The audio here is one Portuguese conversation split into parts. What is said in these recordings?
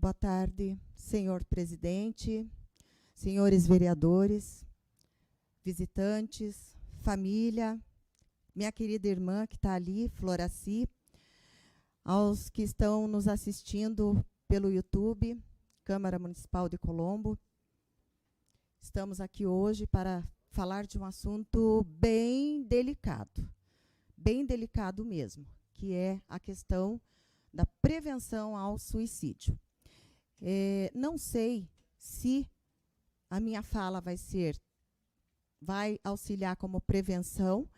Boa tarde, senhor presidente, senhores vereadores, visitantes, família, minha querida irmã que está ali, Floraci, aos que estão nos assistindo pelo YouTube, Câmara Municipal de Colombo. Estamos aqui hoje para falar de um assunto bem delicado mesmo, que é a questão da prevenção ao suicídio. Não sei se a minha fala vai auxiliar como prevenção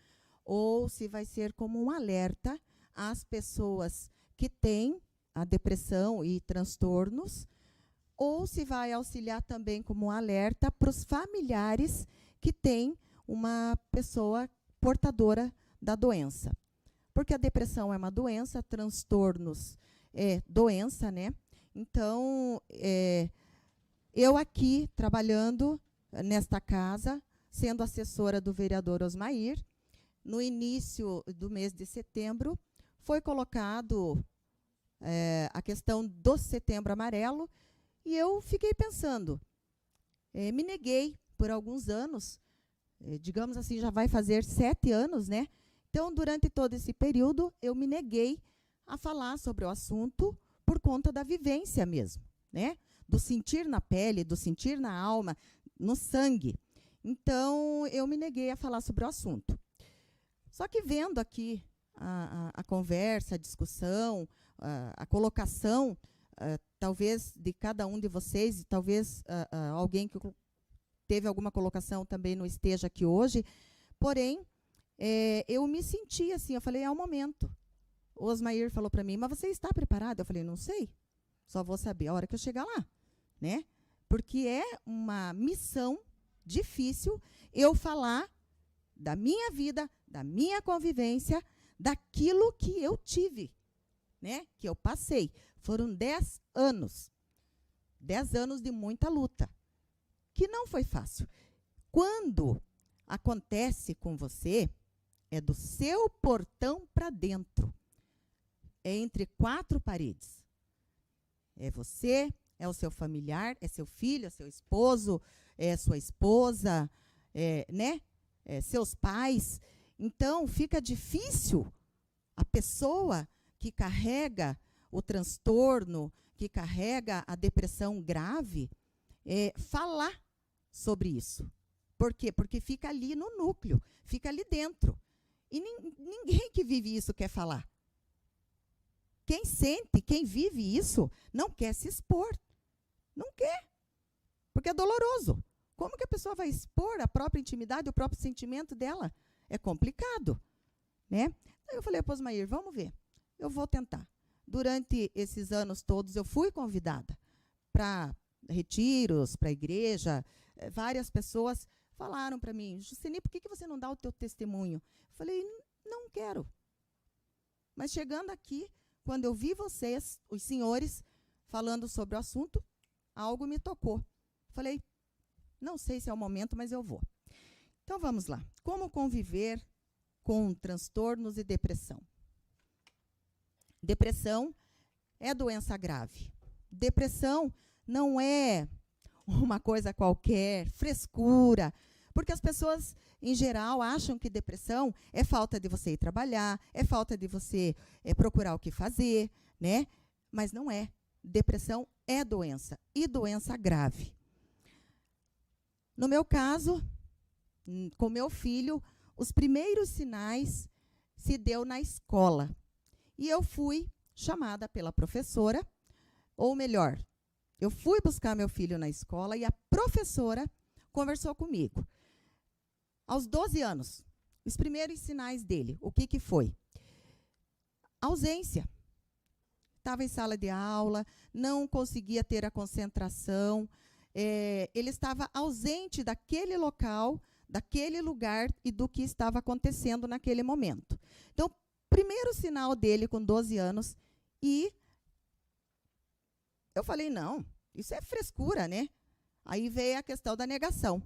ou se vai ser como um alerta às pessoas que têm a depressão e transtornos, ou se vai auxiliar também como um alerta para os familiares que têm uma pessoa portadora da doença. Porque a depressão é uma doença, transtornos é doença, né? Então, eu aqui, trabalhando nesta casa, sendo assessora do vereador Osmair, no início do mês de setembro, foi colocado a questão do Setembro Amarelo, e eu fiquei pensando, me neguei por alguns anos, digamos assim, já vai fazer 7 anos, né? Então, durante todo esse período, eu me neguei a falar sobre o assunto por conta da vivência mesmo, né? Do sentir na pele, do sentir na alma, no sangue. Então, eu me neguei a falar sobre o assunto. Só que vendo aqui a conversa, a discussão, a colocação, talvez de cada um de vocês, e talvez alguém que teve alguma colocação também não esteja aqui hoje, porém, eu me senti assim, eu falei, é o momento. O Osmair falou para mim, mas você está preparada? Eu falei, não sei, só vou saber a hora que eu chegar lá, né? Porque é uma missão difícil eu falar da minha vida, da minha convivência, daquilo que eu tive, né? Que eu passei. Foram 10 anos. 10 anos de muita luta, que não foi fácil. Quando acontece com você, é do seu portão para dentro. É entre 4 paredes. É você, é o seu familiar, é seu filho, é seu esposo, é sua esposa, né? Seus pais. Então, fica difícil a pessoa que carrega o transtorno, que carrega a depressão grave, falar sobre isso. Por quê? Porque fica ali no núcleo, fica ali dentro. E ninguém que vive isso quer falar. Quem sente, quem vive isso, não quer se expor. Não quer. Porque é doloroso. Como que a pessoa vai expor a própria intimidade, o próprio sentimento dela? É complicado, né? Aí eu falei para o Osmair, vamos ver. Eu vou tentar. Durante esses anos todos, eu fui convidada para retiros, para a igreja. Várias pessoas falaram para mim, Juceni, por que você não dá o teu testemunho? Eu falei, não quero. Mas chegando aqui, quando eu vi vocês, os senhores, falando sobre o assunto, algo me tocou. Falei, não sei se é o momento, mas eu vou. Então, vamos lá. Como conviver com transtornos e depressão? Depressão é doença grave. Depressão não é uma coisa qualquer, frescura, porque as pessoas, em geral, acham que depressão é falta de você ir trabalhar, é falta de você procurar o que fazer, né? Mas não é. Depressão é doença, e doença grave. No meu caso, com meu filho, os primeiros sinais se deu na escola. E eu fui chamada pela professora, ou melhor, eu fui buscar meu filho na escola e a professora conversou comigo. Aos 12 anos, os primeiros sinais dele, o que foi? Ausência. Estava em sala de aula, não conseguia ter a concentração, ele estava ausente daquele local, daquele lugar e do que estava acontecendo naquele momento. Então, primeiro sinal dele com 12 anos, e eu falei, não, isso é frescura, né? Aí veio a questão da negação.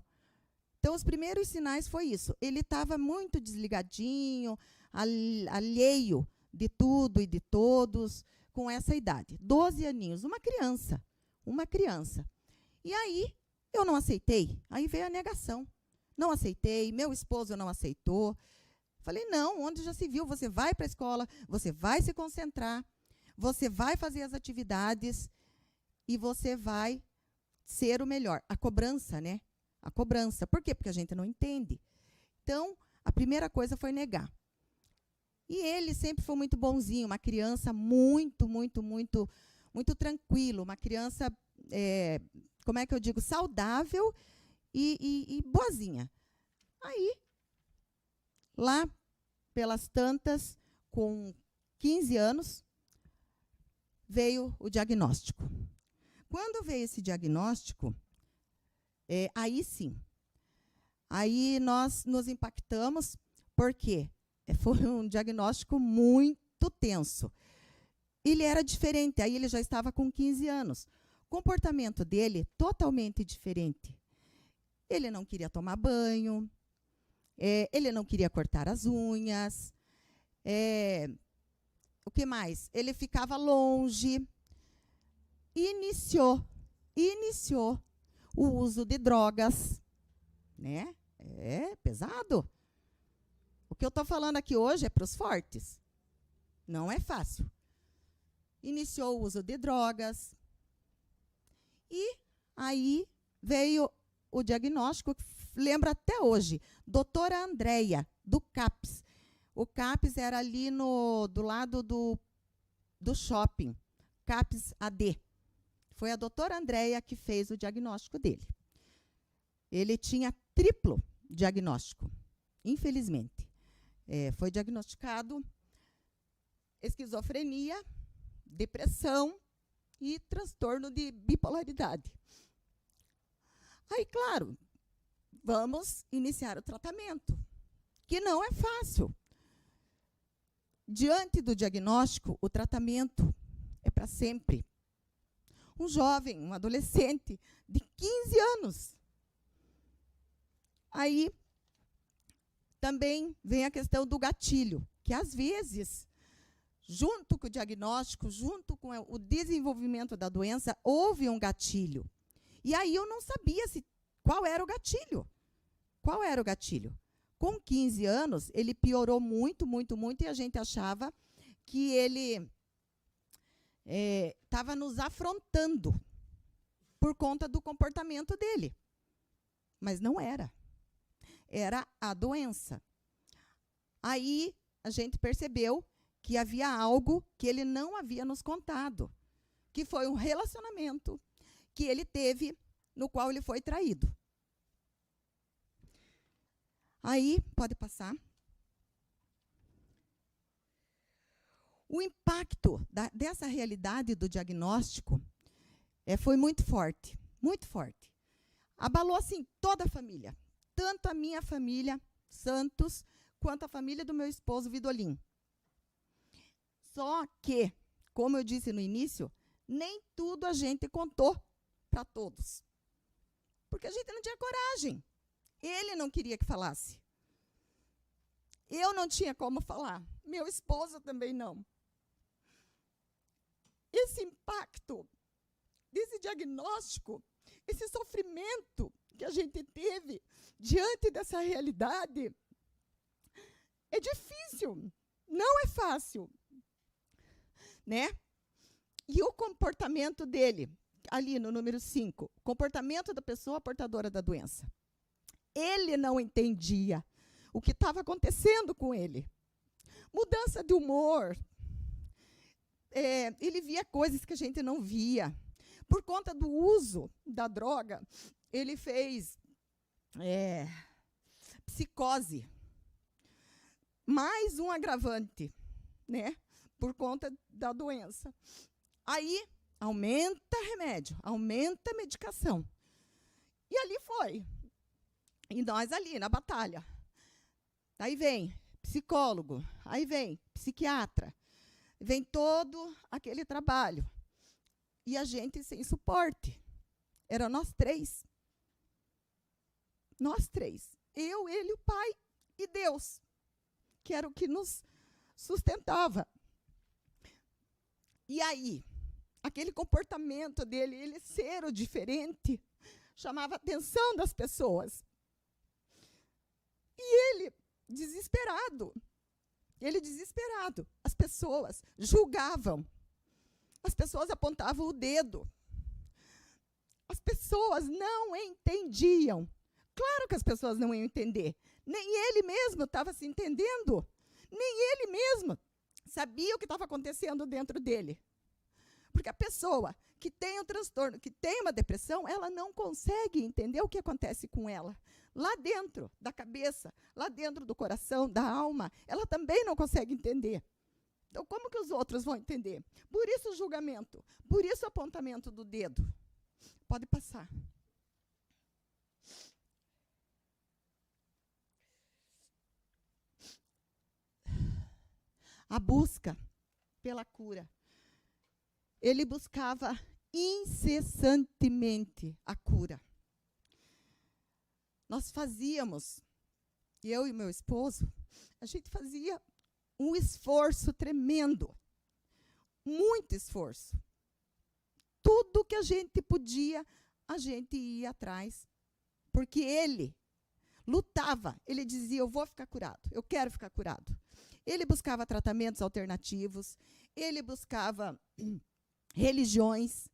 Então, os primeiros sinais foi isso. Ele estava muito desligadinho, alheio de tudo e de todos, com essa idade. 12 aninhos, uma criança. uma criança. E aí, eu não aceitei. Aí veio a negação. Não aceitei, meu esposo não aceitou. Falei, não, onde já se viu? Você vai para a escola, você vai se concentrar, você vai fazer as atividades e você vai ser o melhor. A cobrança, né? A cobrança. Por quê? Porque a gente não entende. Então, a primeira coisa foi negar. E ele sempre foi muito bonzinho, uma criança muito tranquilo, uma criança, como é que eu digo, saudável e boazinha. Aí, lá pelas tantas, com 15 anos, veio o diagnóstico. Quando veio esse diagnóstico, aí sim, aí nós nos impactamos, porque foi um diagnóstico muito tenso. Ele era diferente, aí ele já estava com 15 anos. O comportamento dele, totalmente diferente. Ele não queria tomar banho, ele não queria cortar as unhas, o que mais? Ele ficava longe. Iniciou o uso de drogas, né? É pesado. O que eu estou falando aqui hoje é para os fortes. Não é fácil. Iniciou o uso de drogas. E aí veio o diagnóstico, lembro até hoje, doutora Andréia, do CAPS. O CAPS era ali do lado do shopping, CAPS AD. Foi a doutora Andréia que fez o diagnóstico dele. Ele tinha triplo diagnóstico, infelizmente. Foi diagnosticado esquizofrenia, depressão e transtorno de bipolaridade. Aí, claro, vamos iniciar o tratamento, que não é fácil. Diante do diagnóstico, o tratamento é para sempre. Um jovem, um adolescente de 15 anos. Aí, também vem a questão do gatilho, que às vezes, junto com o diagnóstico, junto com o desenvolvimento da doença, houve um gatilho. E aí eu não sabia qual era o gatilho. Qual era o gatilho? Com 15 anos, ele piorou muito, e a gente achava que ele estava nos afrontando por conta do comportamento dele. Mas não era. Era a doença. Aí a gente percebeu que havia algo que ele não havia nos contado, que foi um relacionamento que ele teve, no qual ele foi traído. Aí, pode passar. O impacto dessa realidade do diagnóstico foi muito forte, muito forte. Abalou, assim, toda a família. Tanto a minha família, Santos, quanto a família do meu esposo, Vidolim. Só que, como eu disse no início, nem tudo a gente contou para todos. Porque a gente não tinha coragem. Ele não queria que falasse. Eu não tinha como falar. Meu esposo também não. Esse impacto desse diagnóstico, esse sofrimento que a gente teve diante dessa realidade, é difícil, não é fácil, né? E o comportamento dele, ali no número 5, comportamento da pessoa portadora da doença. Ele não entendia o que estava acontecendo com ele. Mudança de humor. Ele via coisas que a gente não via. Por conta do uso da droga, ele fez psicose. Mais um agravante, né? Por conta da doença. Aí, aumenta remédio, aumenta medicação. E ali foi. E nós ali, na batalha. Aí vem psicólogo, aí vem psiquiatra, vem todo aquele trabalho. E a gente sem suporte. Era nós três. Nós três. Eu, ele, o pai e Deus, que era o que nos sustentava. E aí, aquele comportamento dele, ele ser o diferente, chamava a atenção das pessoas. E ele, desesperado, as pessoas julgavam, as pessoas apontavam o dedo, as pessoas não entendiam. Claro que as pessoas não iam entender, nem ele mesmo estava se entendendo, nem ele mesmo sabia o que estava acontecendo dentro dele. Porque a pessoa que tem um transtorno, que tem uma depressão, ela não consegue entender o que acontece com ela. Lá dentro da cabeça, lá dentro do coração, da alma, ela também não consegue entender. Então, como que os outros vão entender? Por isso o julgamento, por isso o apontamento do dedo. Pode passar. A busca pela cura. Ele buscava incessantemente a cura. Nós fazíamos, eu e meu esposo, a gente fazia um esforço tremendo, muito esforço. Tudo que a gente podia, a gente ia atrás, porque ele lutava, ele dizia, eu vou ficar curado, eu quero ficar curado. Ele buscava tratamentos alternativos, ele buscava religiões,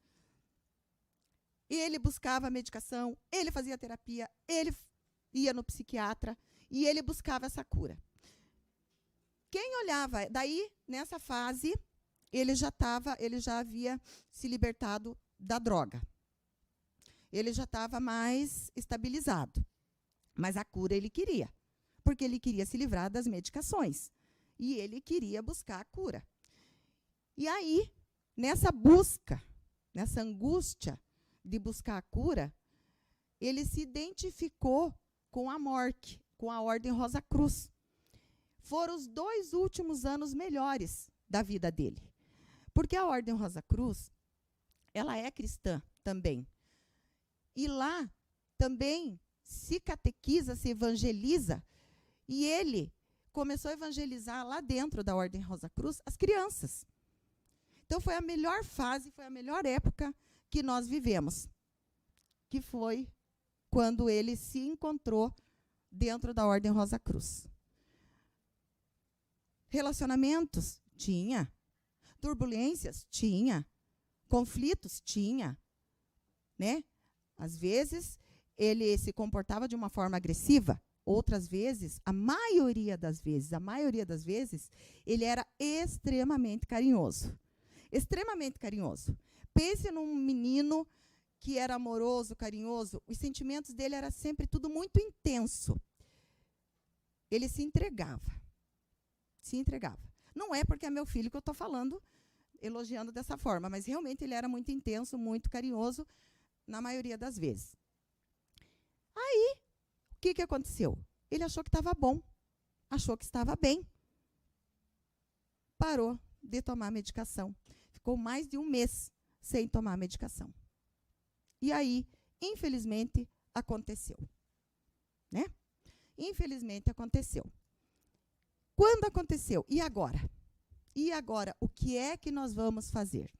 ele buscava medicação, ele fazia terapia, ele ia no psiquiatra e ele buscava essa cura. Quem olhava, daí, nessa fase, ele já havia se libertado da droga. Ele já estava mais estabilizado. Mas a cura ele queria, porque ele queria se livrar das medicações. E ele queria buscar a cura. E aí, nessa busca, nessa angústia de buscar a cura, ele se identificou com a morte, com a Ordem Rosa Cruz. Foram os 2 últimos anos melhores da vida dele. Porque a Ordem Rosa Cruz, ela é cristã também. E lá também se catequiza, se evangeliza. E ele começou a evangelizar lá dentro da Ordem Rosa Cruz as crianças. Então, foi a melhor fase, foi a melhor época que nós vivemos. Que foi quando ele se encontrou dentro da Ordem Rosa Cruz. Relacionamentos? Tinha. Turbulências? Tinha. Conflitos? Tinha. Né? Às vezes, ele se comportava de uma forma agressiva. Outras vezes, a maioria das vezes, ele era extremamente carinhoso. Extremamente carinhoso. Pense num menino que era amoroso, carinhoso. Os sentimentos dele era sempre tudo muito intenso. Ele se entregava. Se entregava. Não é porque é meu filho que eu estou falando, elogiando dessa forma, mas realmente ele era muito intenso, muito carinhoso, na maioria das vezes. Aí, o que aconteceu? Ele achou que estava bom, achou que estava bem. Parou de tomar medicação. Ficou mais de 1 mês sem tomar medicação. E aí, infelizmente, aconteceu. Né? Infelizmente, aconteceu. Quando aconteceu? E agora? E agora, o que é que nós vamos fazer?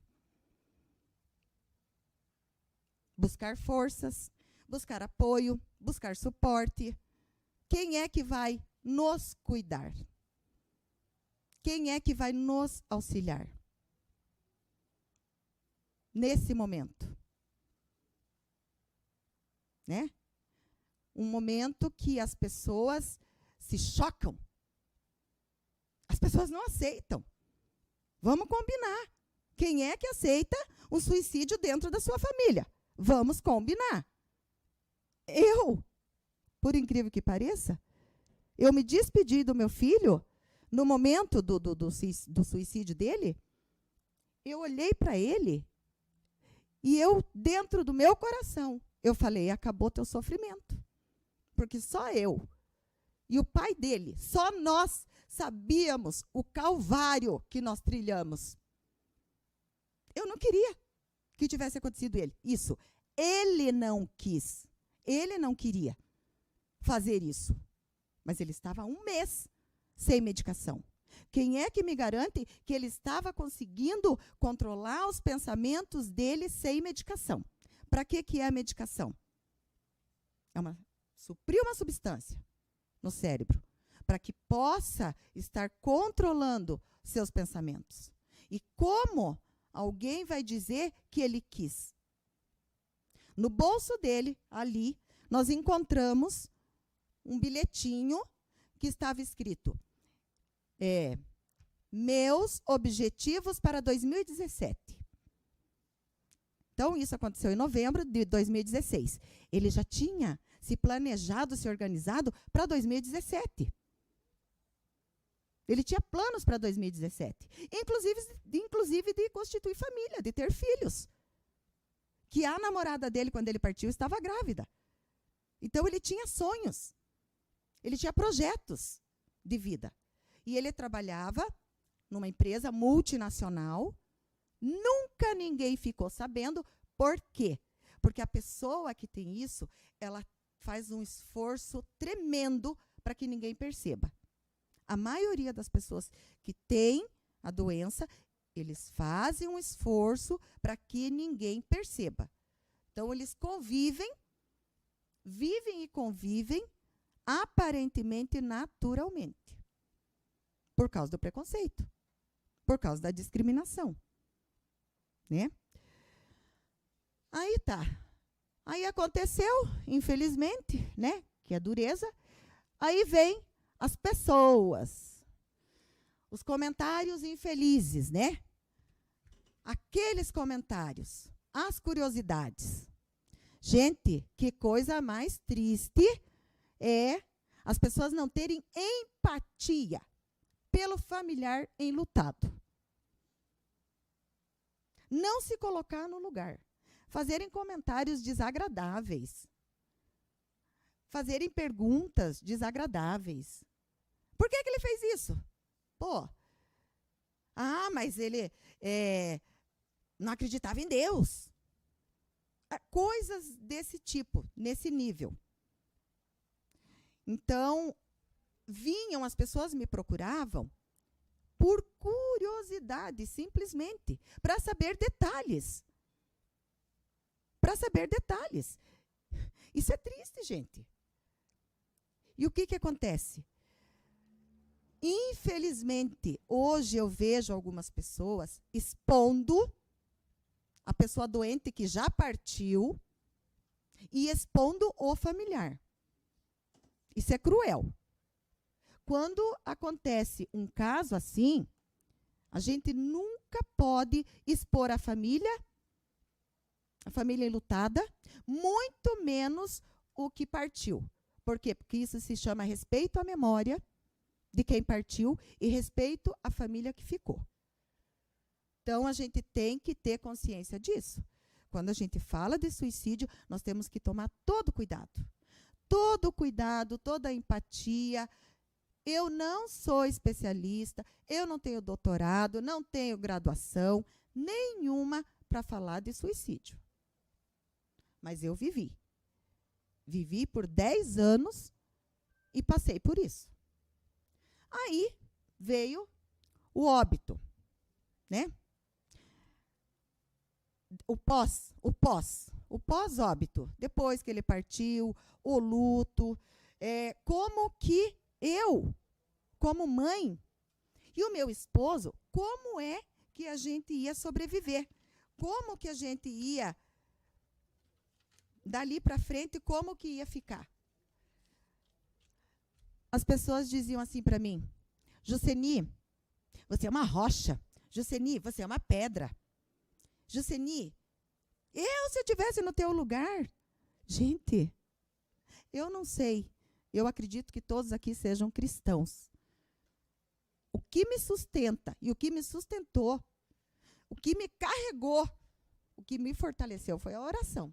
Buscar forças, buscar apoio, buscar suporte. Quem é que vai nos cuidar? Quem é que vai nos auxiliar? Nesse momento. Né? Um momento que as pessoas se chocam. As pessoas não aceitam. Vamos combinar. Quem é que aceita um suicídio dentro da sua família? Vamos combinar. Eu, por incrível que pareça, eu me despedi do meu filho no momento do suicídio dele. Eu olhei para ele e eu, dentro do meu coração, eu falei, acabou teu sofrimento. Porque só eu e o pai dele, só nós sabíamos o calvário que nós trilhamos. Eu não queria que tivesse acontecido isso. Ele não quis. Ele não queria fazer isso. Mas ele estava 1 mês sem medicação. Quem é que me garante que ele estava conseguindo controlar os pensamentos dele sem medicação? Para que é a medicação? Suprir uma substância no cérebro, para que possa estar controlando seus pensamentos. E como alguém vai dizer que ele quis? No bolso dele, ali, nós encontramos um bilhetinho que estava escrito: meus objetivos para 2017. Então, isso aconteceu em novembro de 2016. Ele já tinha se planejado, se organizado para 2017. Ele tinha planos para 2017. Inclusive de constituir família, de ter filhos. Que a namorada dele, quando ele partiu, estava grávida. Então, ele tinha sonhos. Ele tinha projetos de vida. E ele trabalhava numa empresa multinacional. Nunca ninguém ficou sabendo. Por quê? Porque a pessoa que tem isso, ela faz um esforço tremendo para que ninguém perceba. A maioria das pessoas que têm a doença, eles fazem um esforço para que ninguém perceba. Então, eles vivem e convivem aparentemente naturalmente. Por causa do preconceito. Por causa da discriminação. Né? Aí tá. Aí aconteceu, infelizmente, né? Que é dureza. Aí vem as pessoas. Os comentários infelizes, né? Aqueles comentários. As curiosidades. Gente, que coisa mais triste é as pessoas não terem empatia pelo familiar enlutado. Não se colocar no lugar. Fazerem comentários desagradáveis. Fazerem perguntas desagradáveis. Por que ele fez isso? Pô, mas ele não acreditava em Deus. Coisas desse tipo, nesse nível. Então, as pessoas me procuravam por curiosidade, simplesmente, para saber detalhes. Para saber detalhes. Isso é triste, gente. E o que acontece? Infelizmente, hoje eu vejo algumas pessoas expondo a pessoa doente que já partiu e expondo o familiar. Isso é cruel. Quando acontece um caso assim, a gente nunca pode expor a família enlutada, muito menos o que partiu. Por quê? Porque isso se chama respeito à memória de quem partiu e respeito à família que ficou. Então, a gente tem que ter consciência disso. Quando a gente fala de suicídio, nós temos que tomar todo cuidado. Todo cuidado, toda empatia. Eu não sou especialista, eu não tenho doutorado, não tenho graduação nenhuma para falar de suicídio. Mas eu vivi. Vivi por 10 anos e passei por isso. Aí veio o óbito, né? O pós-óbito, depois que ele partiu, o luto, como que eu, como mãe, e o meu esposo, como é que a gente ia sobreviver? Como que a gente ia, dali para frente, como que ia ficar? As pessoas diziam assim para mim: Juceni, você é uma rocha. Juceni, você é uma pedra. Juceni, se eu estivesse no teu lugar? Gente, eu não sei. Eu acredito que todos aqui sejam cristãos. O que me sustenta e o que me sustentou, o que me carregou, o que me fortaleceu foi a oração.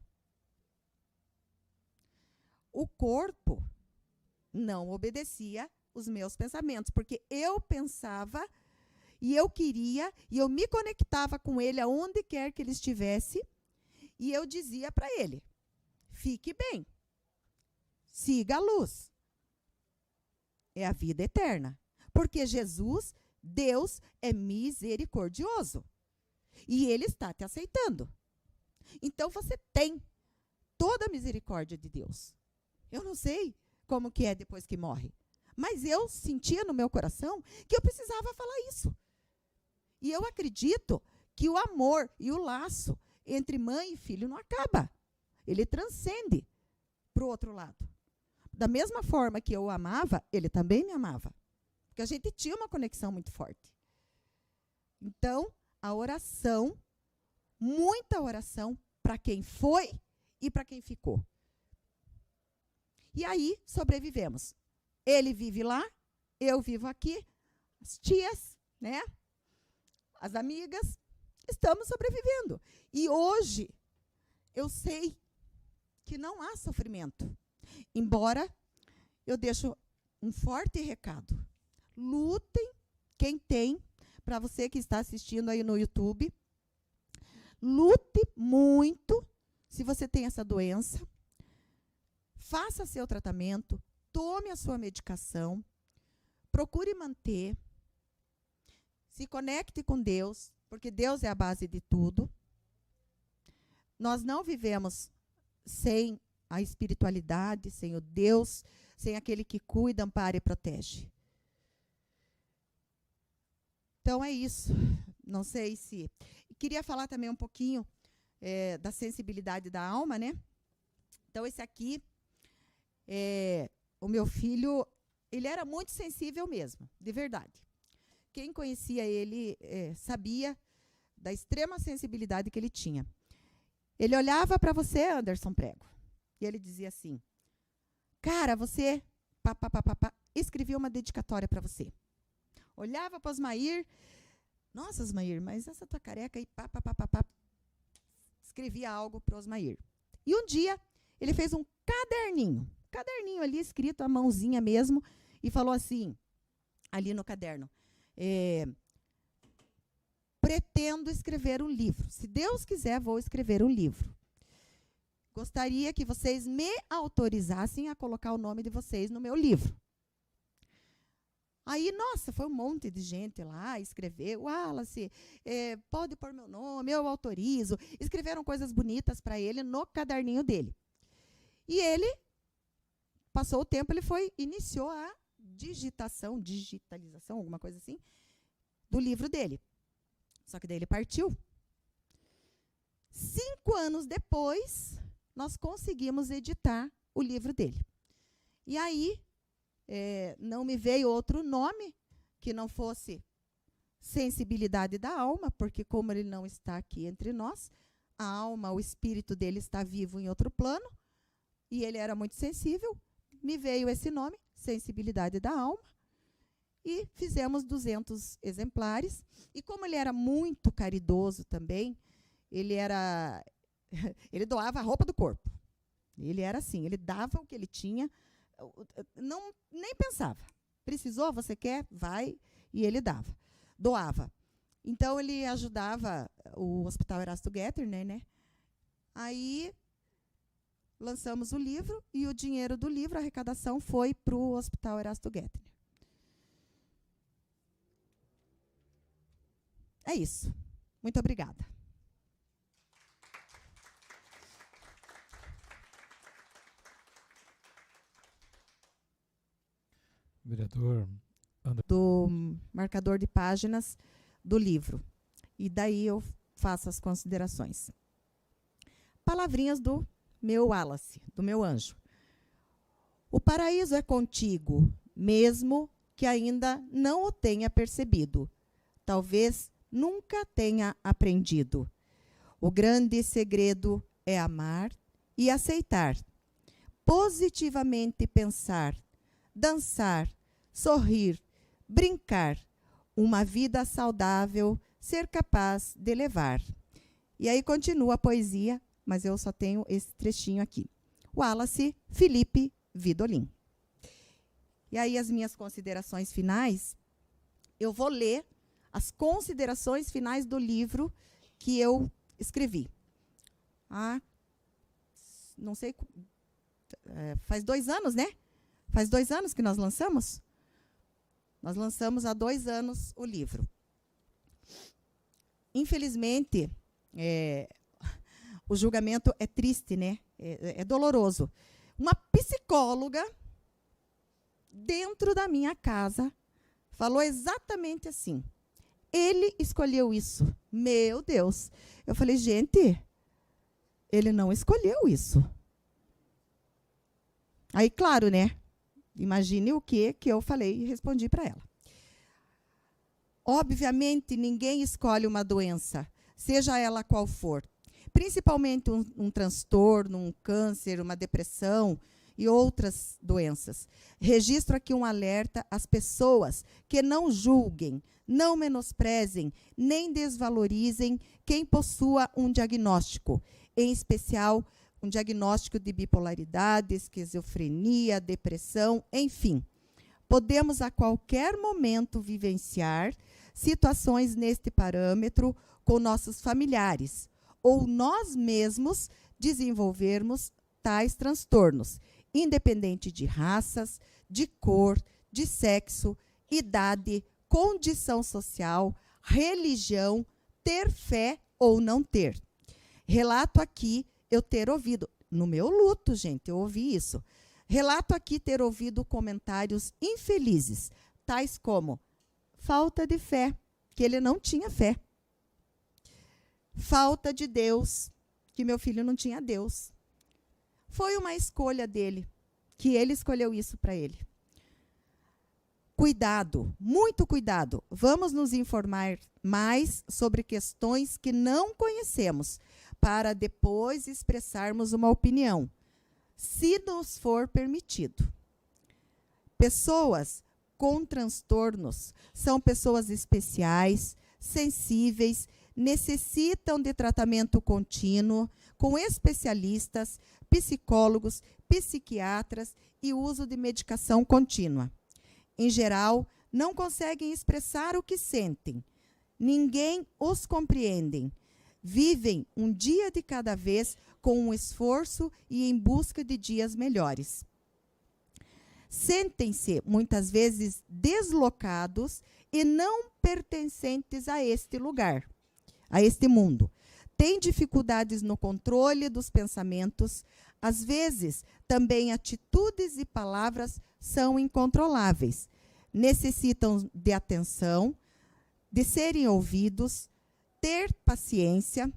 O corpo não obedecia os meus pensamentos, porque eu pensava e eu queria, e eu me conectava com ele aonde quer que ele estivesse, e eu dizia para ele: fique bem, siga a luz. É a vida eterna. Porque Jesus Deus é misericordioso. E Ele está te aceitando. Então, você tem toda a misericórdia de Deus. Eu não sei como que é depois que morre. Mas eu sentia no meu coração que eu precisava falar isso. E eu acredito que o amor e o laço entre mãe e filho não acaba. Ele transcende para o outro lado. Da mesma forma que eu o amava, ele também me amava. Porque a gente tinha uma conexão muito forte. Então, a oração, muita oração para quem foi e para quem ficou. E aí, sobrevivemos. Ele vive lá, eu vivo aqui, as tias, né? As amigas, estamos sobrevivendo. E hoje, eu sei que não há sofrimento. Embora eu deixo um forte recado. Lutem, quem tem, para você que está assistindo aí no YouTube, lute muito se você tem essa doença. Faça seu tratamento, tome a sua medicação, procure manter, se conecte com Deus, porque Deus é a base de tudo. Nós não vivemos sem a espiritualidade, sem o Deus, sem aquele que cuida, ampara e protege. Então, é isso. Não sei se... Queria falar também um pouquinho da sensibilidade da alma, né? Então, esse aqui, o meu filho, ele era muito sensível mesmo, de verdade. Quem conhecia ele sabia da extrema sensibilidade que ele tinha. Ele olhava para você, Anderson Prego, e ele dizia assim, cara, você, escrevia uma dedicatória para você. Olhava para Osmair, nossa, Osmair, mas essa tua careca aí, escrevia algo para Osmair. E um dia, ele fez um caderninho ali, escrito à mãozinha mesmo, e falou assim, ali no caderno, pretendo escrever um livro. Se Deus quiser, vou escrever um livro. Gostaria que vocês me autorizassem a colocar o nome de vocês no meu livro. Aí, nossa, foi um monte de gente lá, escreveu, Wallace, pode pôr meu nome, eu autorizo. Escreveram coisas bonitas para ele no caderninho dele. E ele, passou o tempo, ele iniciou a digitalização, alguma coisa assim, do livro dele. Só que daí ele partiu. 5 anos depois, nós conseguimos editar o livro dele. E aí, não me veio outro nome que não fosse sensibilidade da alma, porque como ele não está aqui entre nós, a alma, o espírito dele está vivo em outro plano, e ele era muito sensível, me veio esse nome, sensibilidade da alma, e fizemos 200 exemplares. E como ele era muito caridoso também, ele doava a roupa do corpo. Ele era assim, ele dava o que ele tinha, nem pensava. Precisou, você quer? Vai. E ele dava. Doava. Então, ele ajudava o Hospital Erasto Gettner, né? Aí, lançamos o livro e o dinheiro do livro, a arrecadação, foi para o Hospital Erasto Gettner. É isso. Muito obrigada. Vereador André. Do marcador de páginas do livro. E daí eu faço as considerações. Palavrinhas do meu Wallace, do meu anjo. O paraíso é contigo, mesmo que ainda não o tenha percebido. Talvez nunca tenha aprendido. O grande segredo é amar e aceitar. Positivamente pensar, dançar, sorrir, brincar, uma vida saudável, ser capaz de levar. E aí continua a poesia, mas eu só tenho esse trechinho aqui. Wallace Felipe Vidolin. E aí as minhas considerações finais, eu vou ler as considerações finais do livro que eu escrevi. Não sei, faz 2 anos, né? Faz 2 anos que nós lançamos? Nós lançamos há 2 anos o livro. Infelizmente, o julgamento é triste, né? É doloroso. Uma psicóloga, dentro da minha casa, falou exatamente assim. Ele escolheu isso. Meu Deus. Eu falei, gente, ele não escolheu isso. Aí, claro, né? Imagine o que eu falei e respondi para ela. Obviamente, ninguém escolhe uma doença, seja ela qual for. Principalmente um transtorno, um câncer, uma depressão e outras doenças. Registro aqui um alerta às pessoas que não julguem, não menosprezem, nem desvalorizem quem possua um diagnóstico, em especial um diagnóstico de bipolaridade, esquizofrenia, depressão, enfim. Podemos a qualquer momento vivenciar situações neste parâmetro com nossos familiares, ou nós mesmos desenvolvermos tais transtornos, independente de raças, de cor, de sexo, idade, condição social, religião, ter fé ou não ter. Relato aqui eu ter ouvido, no meu luto, gente, eu ouvi isso. Relato aqui ter ouvido comentários infelizes, tais como falta de fé, que ele não tinha fé. Falta de Deus, que meu filho não tinha Deus. Foi uma escolha dele, que ele escolheu isso para ele. Cuidado, muito cuidado. Vamos nos informar mais sobre questões que não conhecemos, para depois expressarmos uma opinião, se nos for permitido. Pessoas com transtornos são pessoas especiais, sensíveis, necessitam de tratamento contínuo, com especialistas, psicólogos, psiquiatras e uso de medicação contínua. Em geral, não conseguem expressar o que sentem. Ninguém os compreende. Vivem um dia de cada vez com um esforço e em busca de dias melhores. Sentem-se, muitas vezes, deslocados e não pertencentes a este lugar, a este mundo. Têm dificuldades no controle dos pensamentos, às vezes também atitudes e palavras são incontroláveis. Necessitam de atenção, de serem ouvidos, ter paciência,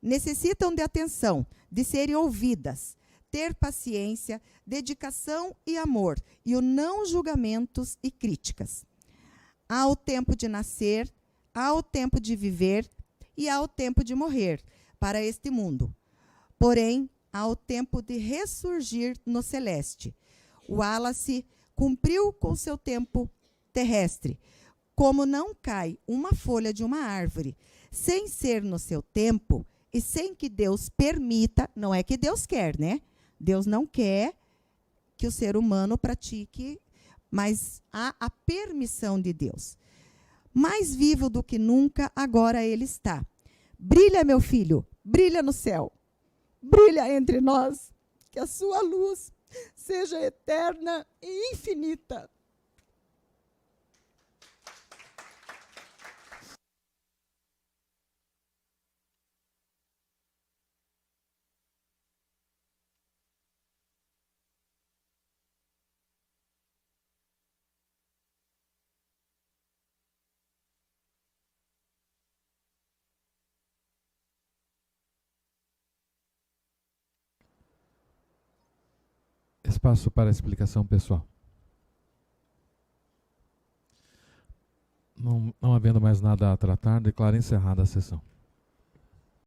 necessitam de atenção, de serem ouvidas, ter paciência, dedicação e amor, e o não julgamentos e críticas. Há o tempo de nascer, há o tempo de viver e há o tempo de morrer para este mundo. Porém, há o tempo de ressurgir no celeste. O Wallace cumpriu com seu tempo terrestre. Como não cai uma folha de uma árvore sem ser no seu tempo e sem que Deus permita, não é que Deus quer, né? Deus não quer que o ser humano pratique, mas há a permissão de Deus. Mais vivo do que nunca, agora ele está. Brilha, meu filho, brilha no céu. Brilha entre nós, que a sua luz seja eterna e infinita. Espaço para explicação pessoal. Não havendo mais nada a tratar, declaro encerrada a sessão.